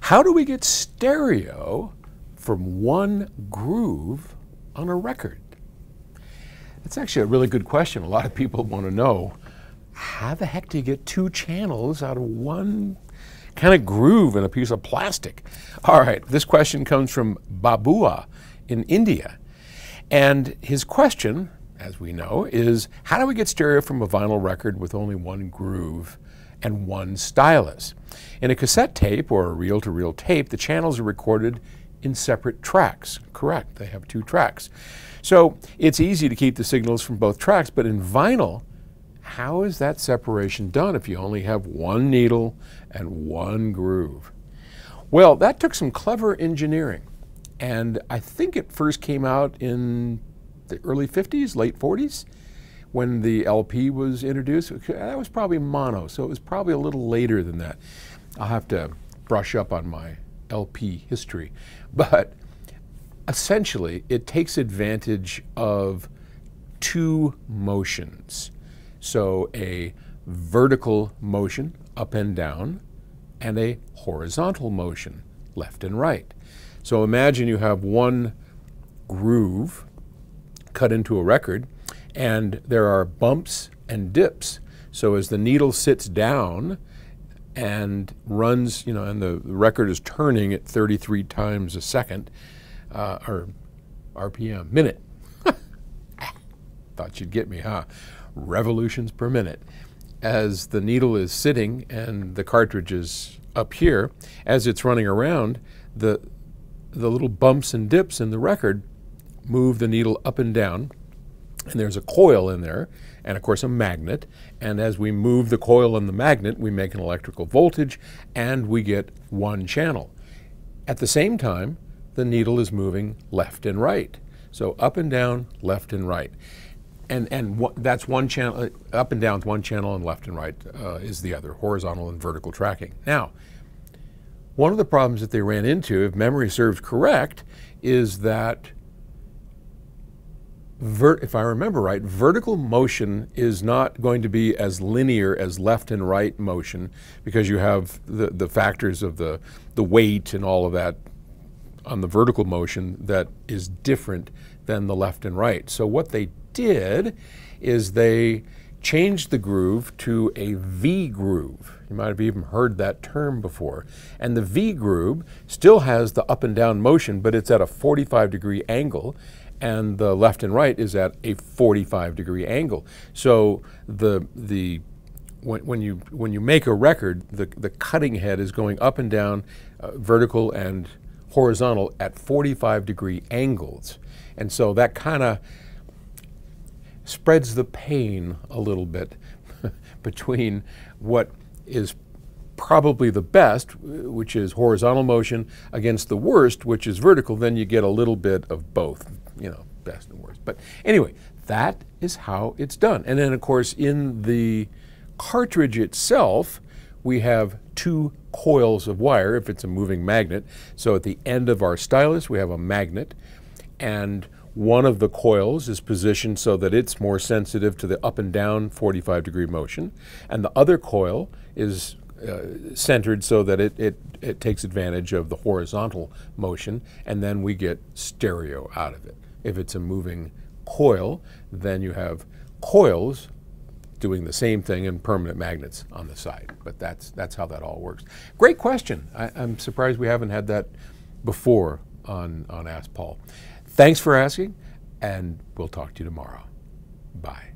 How do we get stereo from one groove on a record? That's actually a really good question. A lot of people want to know, how the heck do you get two channels out of one kind of groove in a piece of plastic? All right, this question comes from Babua in India. And his question, as we know, is how do we get stereo from a vinyl record with only one groove and one stylus? In a cassette tape or a reel-to-reel tape, the channels are recorded in separate tracks. Correct, they have two tracks. So it's easy to keep the signals from both tracks, but in vinyl, how is that separation done if you only have one needle and one groove? Well, that took some clever engineering. And I think it first came out in the early 50s, late 40s, when the LP was introduced. That was probably mono, so it was probably a little later than that. I'll have to brush up on my LP history. But essentially, it takes advantage of two motions. So a vertical motion, up and down, and a horizontal motion, left and right. So imagine you have one groove cut into a record, and there are bumps and dips. So as the needle sits down and runs, and the record is turning at 33 times a second, or RPM, minute. Thought you'd get me, huh? Revolutions per minute. As the needle is sitting and the cartridge is up here, as it's running around, the little bumps and dips in the record move the needle up and down, and there's a coil in there, and of course a magnet, and as we move the coil and the magnet, we make an electrical voltage, and we get one channel. At the same time, the needle is moving left and right. So up and down, left and right. And that's one channel, up and down is one channel, and left and right is the other, horizontal and vertical tracking. Now, one of the problems that they ran into, if memory serves correct, is that, if I remember right, vertical motion is not going to be as linear as left and right motion, because you have the factors of the weight and all of that on the vertical motion that is different than the left and right. So what they did is they changed the groove to a V groove. You might have even heard that term before. And the V groove still has the up and down motion, but it's at a 45-degree angle, and the left and right is at a 45-degree angle. So when you make a record, the cutting head is going up and down, vertical and horizontal at 45-degree angles. And so that kind of spreads the pain a little bit between what is probably the best, which is horizontal motion, against the worst, which is vertical. Then you get a little bit of both, best and worst. But anyway, that is how it's done. And then, of course, in the cartridge itself, we have two coils of wire if it's a moving magnet. So at the end of our stylus, we have a magnet, and one of the coils is positioned so that it's more sensitive to the up and down 45-degree motion, and the other coil is centered so that it takes advantage of the horizontal motion, and then we get stereo out of it. If it's a moving coil, then you have coils doing the same thing and permanent magnets on the side. But that's how that all works. Great question. I'm surprised we haven't had that before on Ask Paul. Thanks for asking, and we'll talk to you tomorrow. Bye.